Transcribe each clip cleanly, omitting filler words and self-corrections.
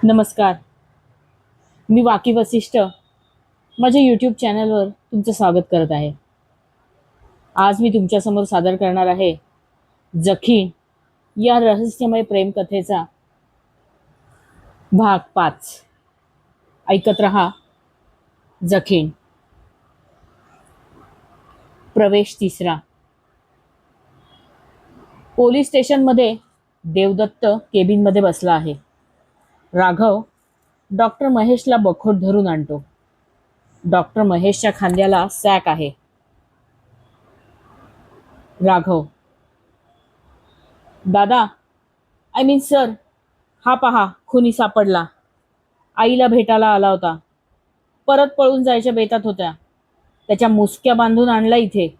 नमस्कार. मी वाकी वसिष्ठ माझ्या यूट्यूब चॅनलवर तुमचं स्वागत करत आहे. आज मी तुमच्यासमोर सादर करणार आहे जखीण या रहस्यमय प्रेमकथेचा भाग 5. ऐकत रहा. जखीण. प्रवेश 3. पोलीस स्टेशनमध्ये देवदत्त केबिनमध्ये बसला आहे. राघव डॉक्टर महेशला बखोट धरून आणतो. डॉक्टर महेशच्या खांद्याला सॅक आहे. राघव: दादा, आय मीन सर, हा पहा खुनी सापडला. आईला भेटायला आला होता. परत पळून जायच्या बेतात होत्या. त्याच्या मुसक्या बांधून आणला इथे.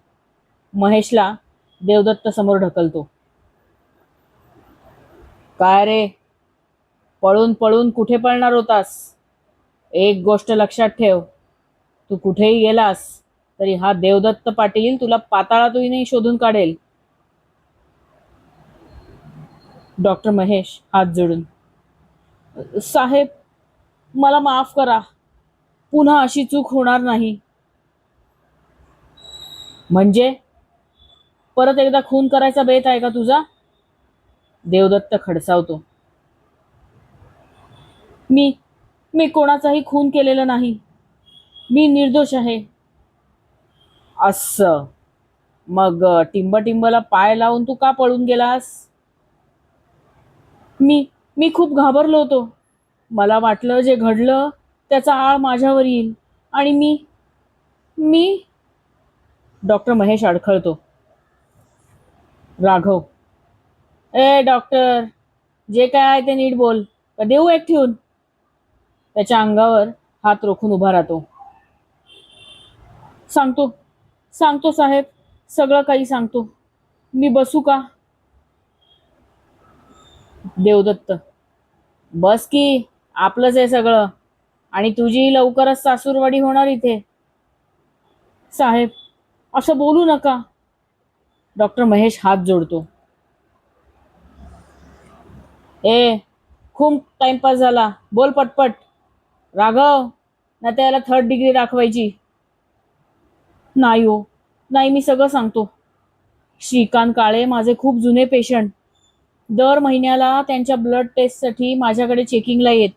महेशला देवदत्त समोर ढकलतो. काय रे, पळून पळून कुठे पळणार होतास? एक गोष्ट लक्षात ठेव, तू कुठेही गेलास तरी हा देवदत्त पाटील तुला पाताळातूनही शोधून काढेल. डॉक्टर महेश हात जोडून: साहेब, मला माफ करा. पुन्हा अशी चूक होणार नाही. म्हणजे परत एकदा खून करायचा बेत आहे का तुझा? देवदत्त खडसावतो. मी मी कोणाचाही खून केलेला नाही. मी निर्दोष आहे. असं? मग टिंबटिंबला पाय लावून तू का पळून गेलास? मी मी खूप घाबरलो होतो. मला वाटलं जे घडलं त्याचा आळ माझ्यावर येईल आणि मी मी डॉक्टर महेश अडखळतो. राघव: ए डॉक्टर, जे काय आहे ते नीट बोल, का देऊ एक ठेवून? त्याच्या अंगावर हात रोखून उभा राहतो. सांगतो सांगतो साहेब, सगळं काही सांगतो. मी बसू का? देवदत्त: बस की, आपलंच आहे सगळं. आणि तुझी लवकरच सासूरवाडी होणार इथे. साहेब, असं बोलू नका. डॉक्टर महेश हात जोडतो. ए, खूप टाइमपास झाला, बोल पटपट. राघव, ना त्याला 3rd डिग्री दाखवायची. नाही हो, नाही, मी सगळं सांगतो. श्रीकांत काळे माझे खूप जुने पेशंट. दर महिन्याला त्यांच्या ब्लड टेस्टसाठी माझ्याकडे चेकिंगला येत.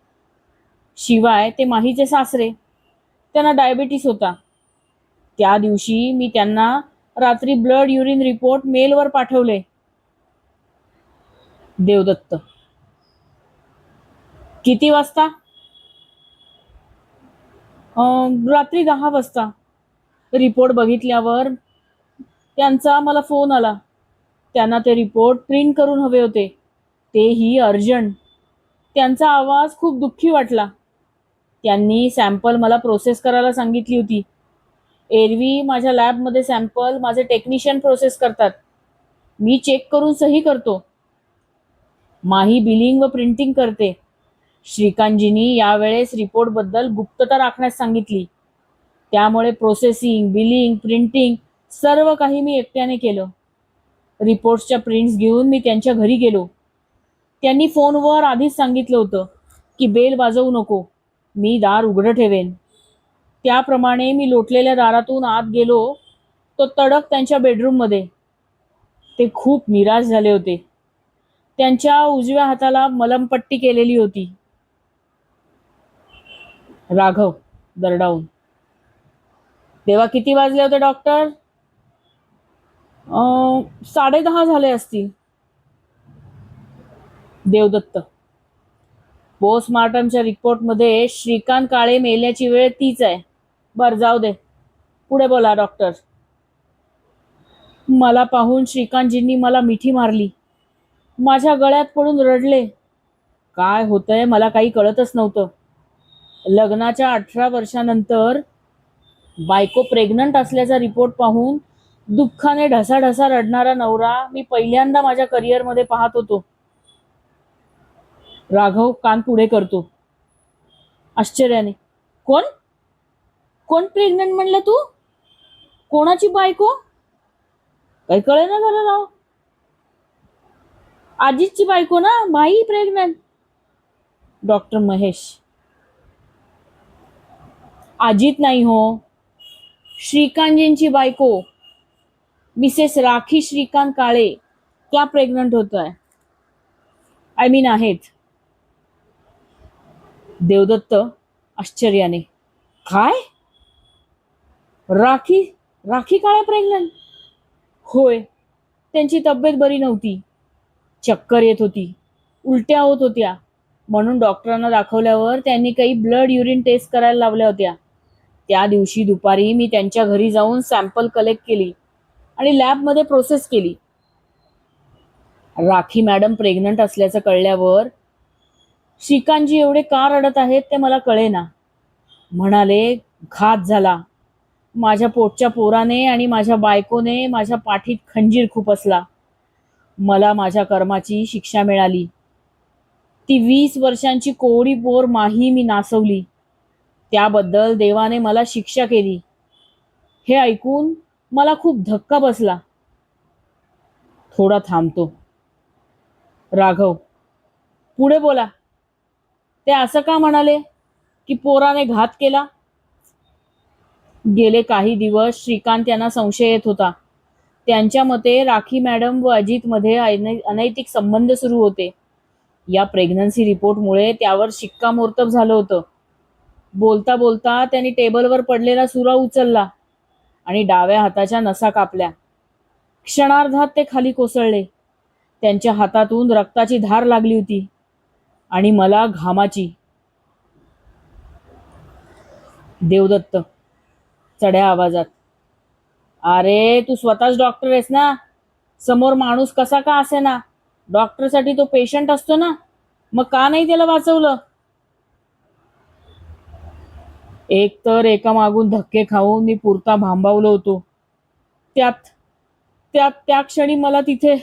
शिवाय ते माहीचे सासरे, त्यांना डायबिटीस होता. त्या दिवशी मी त्यांना रात्री ब्लड युरिन रिपोर्ट मेलवर पाठवले. देवदत्त: किती वाजता? रात्री 10 वाजता. रिपोर्ट बघितल्यावर त्यांचा मला फोन आला. त्यांना ते रिपोर्ट प्रिंट करून हवे होते, तेही अर्जंट. त्यांचा आवाज खूप दुःखी वाटला. त्यांनी सॅम्पल मला प्रोसेस करायला सांगितली होती. एरवी माझ्या लॅबमध्ये सॅम्पल माझे टेक्निशियन प्रोसेस करतात. मी चेक करून सही करतो. माही बिलिंग व प्रिंटिंग करते. श्रीकांतजींनी यावेळेस रिपोर्टबद्दल गुप्तता राखण्यास सांगितली. त्यामुळे प्रोसेसिंग, बिलिंग, प्रिंटिंग सर्व काही मी एकट्याने केलं. रिपोर्ट्सच्या प्रिंट्स घेऊन मी त्यांच्या घरी गेलो. त्यांनी फोनवर आधीच सांगितलं होतं की बेल वाजवू नको, मी दार उघडं ठेवेन. त्याप्रमाणे मी लोटलेल्या दारातून आत गेलो. तो तडक त्यांच्या बेडरूममध्ये. ते खूप निराश झाले होते. त्यांच्या उजव्या हाताला मलमपट्टी केलेली होती. राघव दरडावून: तेव्हा किती वाजले होते डॉक्टर? 10:30 झाले असतील. देवदत्त: पोस्टमार्टमच्या रिपोर्टमध्ये श्रीकांत काळे मेल्याची वेळ तीच आहे. बर, जाऊ दे, पुढे बोला डॉक्टर. मला पाहून श्रीकांतजींनी मला मिठी मारली. माझ्या गळ्यात पडून रडले. काय होतंय मला काही कळतच नव्हतं. लग्नाच्या 18 वर्षानंतर बायको प्रेग्नंट असल्याचा रिपोर्ट पाहून दुःखाने ढसाढसा रडणारा नवरा मी पहिल्यांदा माझ्या करिअरमध्ये पाहत होतो. राघव कान पुढे करतो आश्चर्याने: कोण कोण प्रेग्नंट म्हणलं तू? कोणाची बायको? काही कळेना झालं राव. आजीची बायको ना, माई प्रेग्नंट? डॉक्टर महेश. अजित नाही हो, श्रीकांतजींची बायको मिसेस राखी श्रीकांत काळे, त्या प्रेग्नंट होत आहे. आय मीन आहेत. देवदत्त आश्चर्याने, काय? राखी राखी काळे प्रेग्नंट? होय, त्यांची तब्येत बरी नव्हती. चक्कर येत होती, उलट्या होत होत्या. म्हणून डॉक्टरांना दाखवल्यावर त्यांनी काही ब्लड युरिन टेस्ट करायला लावल्या होत्या. त्या दिवशी दुपारी मी त्यांच्या घरी जाऊन सॅम्पल कलेक्ट केली आणि लॅबमध्ये प्रोसेस केली. राखी मॅडम प्रेग्नंट असल्याचं कळल्यावर श्रीकांतजी एवढे का रडत आहेत ते मला कळेना. म्हणाले, घात झाला. माझ्या पोटच्या पोराने आणि माझ्या बायकोने माझ्या पाठीत खंजीर खुपसला. मला माझ्या कर्माची शिक्षा मिळाली. ती 20 वर्षांची कोवळी पोर माही मी नासवली. त्याबद्दल देवाने मला शिक्षा केली. हे ऐकून मला खूप धक्का बसला. थोडा थांबतो. राघव, पुढे बोला. ते असं का म्हणाले की पोराने घात केला? गेले काही दिवस श्रीकांत यांना संशय येत होता. त्यांच्या मते राखी मॅडम व अजित मध्ये अनैतिक संबंध सुरू होते. या प्रेग्नन्सी रिपोर्टमुळे त्यावर शिक्कामोर्तब झालं होतं. बोलता बोलता त्यांनी टेबलवर पडलेला सुरा उचलला आणि डाव्या हाताच्या नसा कापल्या. क्षणार्धात ते खाली कोसळले. त्यांच्या हातातून रक्ताची धार लागली होती आणि मला घामाची. देवदत्त चढ्या आवाजात, अरे तू स्वतःच डॉक्टर आहेस ना, समोर माणूस कसा का असे ना, डॉक्टरसाठी तो पेशंट असतो ना, मग का नाही त्याला वाचवलं? एक तर एका मागून धक्के खाऊन मी पुरता भांबावलो होतो. त्यात त्यात त्या क्षणी मला तिथे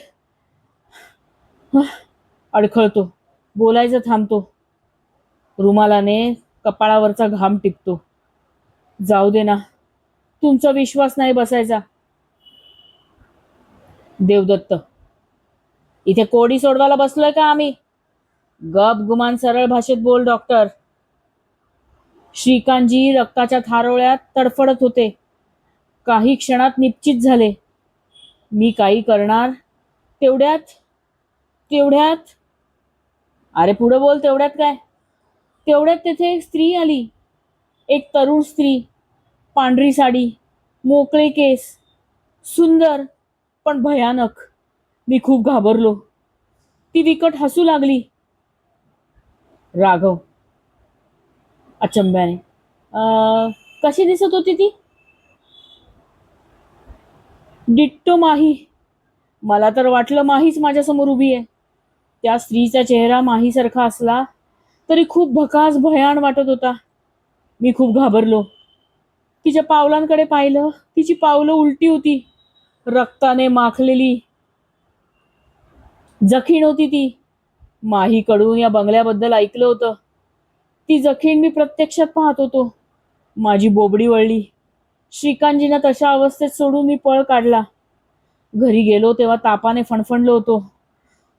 अडखळतो. बोलायचं थांबतो. रुमालाने कपाळावरचा घाम टिपतो. जाऊ दे ना, तुमचा विश्वास नाही बसायचा. देवदत्त, इथे कोडी सोडवायला बसलोय का आम्ही? गप गुमान सरळ भाषेत बोल डॉक्टर. श्रीकांतजी रक्ताच्या थारोळ्यात तडफडत होते. काही क्षणात निश्चित झाले. मी काही करणार. तेवढ्यात तेवढ्यात अरे पुढे बोल. तेवढ्यात काय? तेवढ्यात तेथे एक स्त्री आली. एक तरुण स्त्री, पांढरी साडी, मोकळे केस, सुंदर पण भयानक. मी खूप घाबरलो. ती विकट हसू लागली. राघव अचंब्याने, कशी दिसत होती ती? डिट्टो माही. मला तर वाटलं माहीच माझ्यासमोर उभी आहे. त्या स्त्रीचा चेहरा माहीसारखा असला तरी खूप भकास भयान वाटत होता. मी खूप घाबरलो. तिच्या पावलांकडे पाहिलं. तिची पावलं उलटी होती, रक्ताने माखलेली. जखीण होती ती. माहीकडून या बंगल्याबद्दल ऐकलं होतं. ती जखीण मी प्रत्यक्षात पाहत होतो. माझी बोबडी वळली. श्रीकांतजींना तशा अवस्थेत सोडून मी पळ काढला. घरी गेलो तेव्हा तापाने फणफणलो होतो.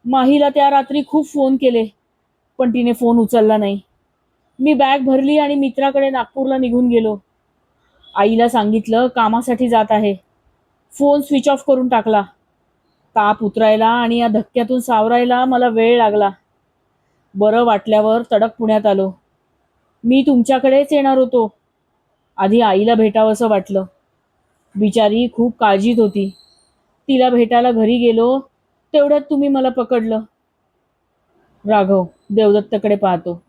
माहीला त्या रात्री खूप फोन केले, पण तिने फोन उचलला नाही. मी बॅग भरली आणि मित्राकडे नागपूरला निघून गेलो. आईला सांगितलं कामासाठी जात आहे. फोन स्विच ऑफ करून टाकला. ताप उतरायला आणि या धक्क्यातून सावरायला मला वेळ लागला. बरं वाटल्यावर तडक पुण्यात आलो. मी तुमच्याकडेच येणार होतो. आधी आईला भेटावंसं वाटलं. बिचारी खूप काळजीत होती. तिला भेटायला घरी गेलो तेवढ्यात तुम्ही मला पकडलं. राघव देवदत्तकडे पाहतो.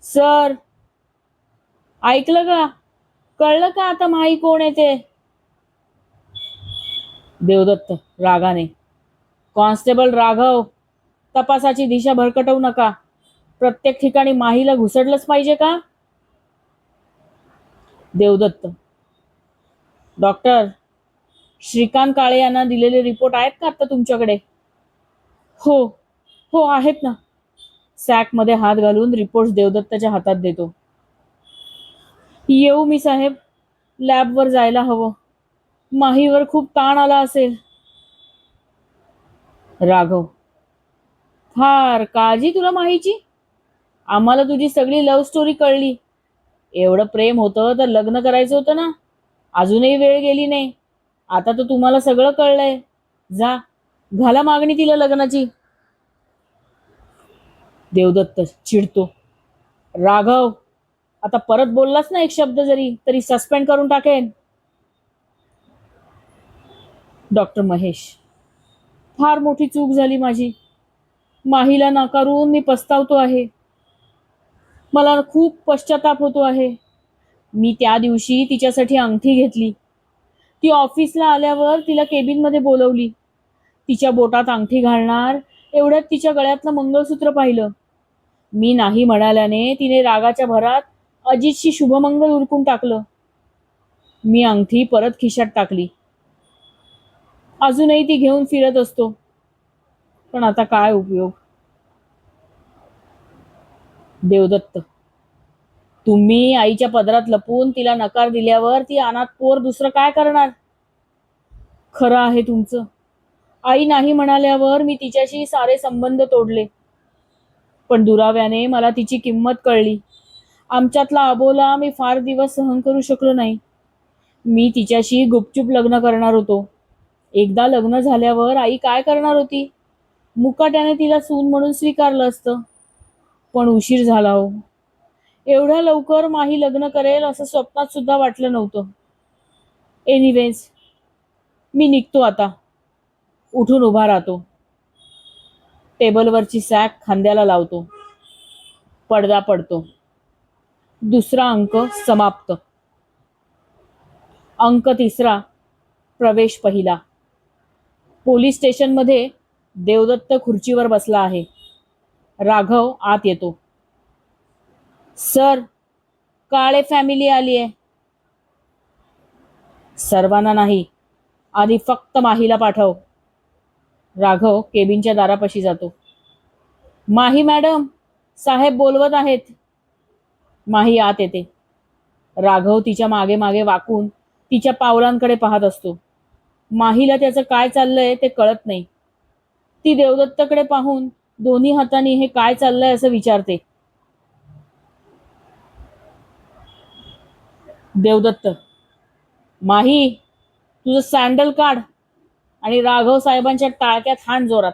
सर, ऐकलं का? कळलं का आता माही कोण आहे ते? देवदत्त रागाने, कॉन्स्टेबल राघव, तपासाची दिशा भरकटवू नका. प्रत्येक ठिकाणी माहीला घुसडलंच पाहिजे का? देवदत्त, डॉक्टर, श्रीकांत काळे यांना दिलेले रिपोर्ट आहेत का आता तुमच्याकडे? हो हो आहेत ना. सॅकमध्ये हात घालून रिपोर्ट देवदत्ताच्या हातात देतो. येऊ मी साहेब? लॅबवर जायला हवं. माहीवर खूप ताण आला असेल. राघव, फार काळजी तुला माहीची? आम्हाला तुझी सगळी लव्ह स्टोरी कळली. एवढं प्रेम होतं तर लग्न करायचं होतं ना. अजूनही वेळ गेली नाही. आता तर तुम्हाला सगळं कळलंय. जा, घाला मागणी तिला लग्नाची. देवदत्त चिडतो. राघव, आता परत बोललास ना एक शब्द जरी तरी सस्पेंड करून टाकेन. डॉक्टर महेश, फार मोठी चूक झाली माझी. माहीला नाकारून मी पस्तावतो आहे. मला खूप पश्चाताप होतो आहे. मी त्या दिवशी तिच्यासाठी अंगठी घेतली. ती ऑफिसला आल्यावर तिला केबिनमध्ये बोलवली. तिच्या बोटात अंगठी घालणार एवढ्यात तिच्या गळ्यातलं मंगळसूत्र पाहिलं. मी नाही म्हणाल्याने तिने रागाच्या भरात अजितशी शुभमंगल उरकून टाकलं. मी अंगठी परत खिशात टाकली. अजूनही ती घेऊन फिरत असतो. पण आता काय उपयोग. देवदत्त, तुम्ही आईच्या पदरात लपून तिला नकार दिल्यावर ती अनाथ पोर दुसरं काय करणार. खरं आहे तुमचं. आई नाही म्हणाल्यावर मी तिच्याशी सारे संबंध तोडले. पण दुराव्याने मला तिची किंमत कळली. आमच्यातला अबोला मी फार दिवस सहन करू शकलो नाही. मी तिच्याशी गुपचूप लग्न करणार होतो. एकदा लग्न झाल्यावर आई काय करणार होती. मुकाट्याने तिला सून म्हणून स्वीकारलं असतं. पण उशीर झाला हो. एवढ्या लवकर माही लग्न करेल असं स्वप्नात सुद्धा वाटलं नव्हतं. एनिवेज, मी निघतो आता. उठून उभा राहतो. टेबलवरची सॅक खांद्याला लावतो. पडदा पडतो. दुसरा अंक समाप्त. अंक तिसरा, प्रवेश पहिला. पोलीस स्टेशनमध्ये देवदत्त खुर्चीवर बसला आहे. राघव आत येतो. सर, काळे फॅमिली आली आहे. सर्वांना नाही, आधी फक्त माहीला पाठव. राघव केबिनच्या दारापाशी जातो. माही मॅडम, साहेब बोलवत आहेत. माही आत येते. राघव तिच्या मागे मागे वाकून तिच्या पावलांकडे पाहत असतो. माहीला त्याचं काय चाललंय ते कळत नाही. ती देवदत्तकडे पाहून दोन्ही हातांनी हे काय चाललंय असं विचारते. देवदत्त, माही, तुझं सँडल काढ आणि राघव साहेबांच्या टाळक्यात हाण जोरात.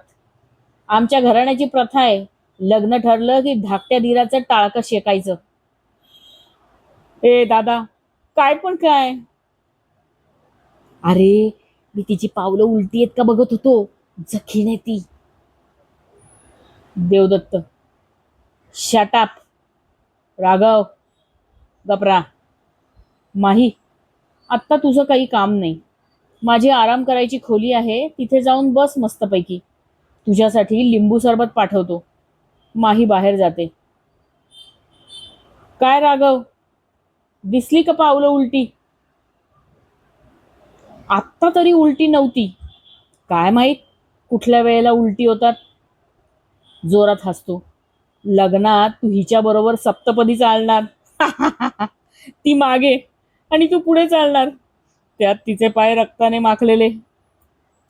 आमच्या घराण्याची प्रथा आहे, लग्न ठरलं की धाकट्या धीराचं टाळकं शेकायचं. ए दादा, काय पण काय. अरे, मी तिची पावलं उलटी आहेत का बघत होतो. जखी नाही ती. Devdatt, shut up. राघव, गपरा. माही, आत्ता तुझं काही काम नाही. माझी आराम करायची खोली आहे, तिथे जाऊन बस मस्तपैकी. तुझ्यासाठी लिंबू सरबत पाठवतो. माही बाहेर जाते. काय राघव, दिसली का पावलं उलटी. आत्ता तरी उलटी नव्हती. काय माहीत कुठल्या वेळेला उलटी होतात. जोरात हसतो. लग्नात तू हिच्या बरोबर सप्तपदी चालणार. ती मागे आणि तू पुढे चालणार. त्यात तिचे पाय रक्ताने माखलेले.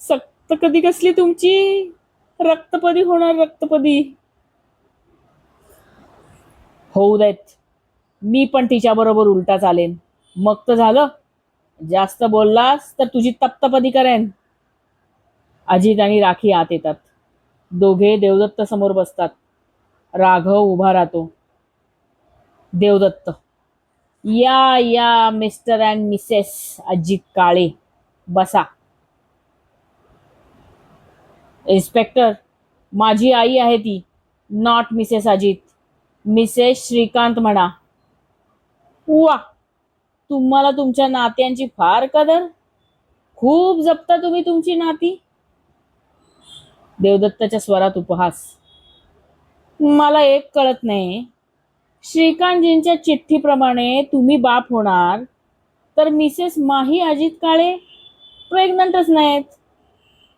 सक्त कधी कसली तुमची. रक्तपदी होणार, रक्तपदी. होऊ देत. मी पण तिच्या बरोबर उलटा चालेन. मग तर झालं. जास्त बोललास तर तुझी तप्तपदी करेन. अजित आणि राखी आत येतात. दोघे देवदत्त समोर बसतात. राघव उभा राहतो. देवदत्त, या या Mr and Mrs Ajit Kale, बसा. इन्स्पेक्टर, माझी आई आहे ती. Not Mrs Ajit. Mrs Shrikant म्हणा. वा, तुम्हाला तुमच्या नात्यांची फार कदर. खूप जपता तुम्ही तुमची नाती. देवदत्ताच्या स्वरात उपहास. मला एक कळत नाही. श्रीकांतजींच्या चिठ्ठीप्रमाणे तुम्ही बाप होणार तर मिसेस माही अजित काळे प्रेग्नंटच नाहीत.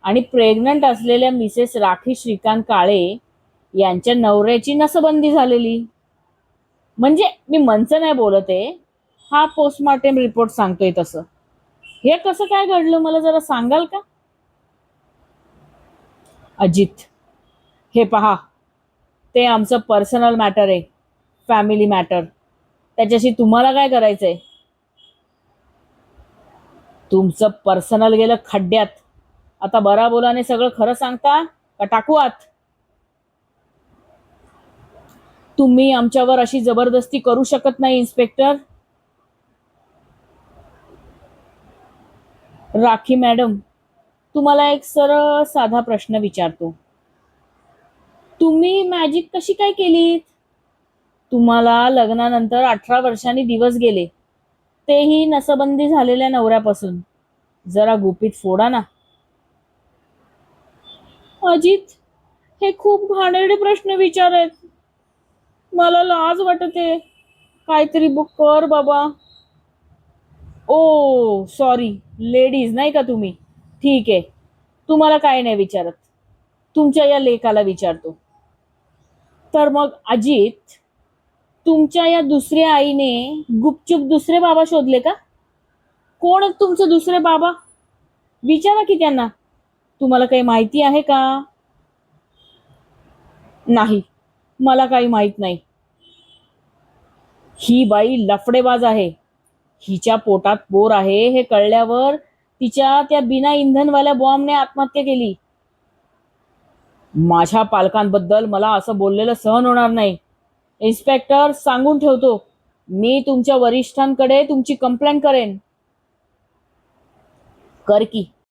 आणि प्रेग्नंट असलेल्या मिसेस राखी श्रीकांत काळे यांच्या नवऱ्याची नसबंदी झालेली. म्हणजे मी मंच नाही बोलते, हा पोस्टमॉर्टेम रिपोर्ट सांगतोय तसं. हे कसं काय घडलं मला जरा सांगाल का. अजित, हे पहा, ते आमचं पर्सनल मॅटर आहे. Family matter. त्याच्याशी तुम्हाला काय करायचंय? तुमचं पर्सनल गेलं खड्ड्यात. आता बरा बोलाने सगळं खरं सांगता का टाकू आत? तुम्ही आमच्यावर अशी जबरदस्ती करू शकत नाही इन्स्पेक्टर. राखी मॅडम, तुम्हाला एक सरळ साधा प्रश्न विचारतो. तुम्ही मॅजिक कशी काय केलीत? तुम्हाला लग्नानंतर 18 वर्षांनी दिवस गेले, तेही नसबंदी झालेल्या नवऱ्यापासून. जरा गुपित फोडा ना. अजित, हे खूप घाणेरडे प्रश्न विचारत. मला लाज वाटते. काहीतरी बुक कर बाबा. ओ सॉरी, लेडीज नाही का तुम्ही? ठीक आहे, तुम्हाला काय नाही विचारत, तुमच्या या लेकाला विचारतो. तर मग अजित, तुमच्या या दुसऱ्या आईने गुपचूप दुसरे बाबा शोधले का? कोण आहेत तुमचे दुसरे बाबा? विचारा की त्यांना. तुम्हाला काही माहिती आहे का? नाही, मला काही माहित नाही. ही बाई लफडेबाज आहे. हिच्या पोटात पोर आहे हे कळल्यावर तिच्या त्या बिना इंधनवाल्या बॉम्बने आत्महत्या केली. माझ्या पालकांबद्दल मला असं बोललेलं सहन होणार नाही. इन्स्पेक्टर, सांगून ठेवतो, मी तुमच्या वरिष्ठांकडे तुमची कंप्लेंट करेन. कर की.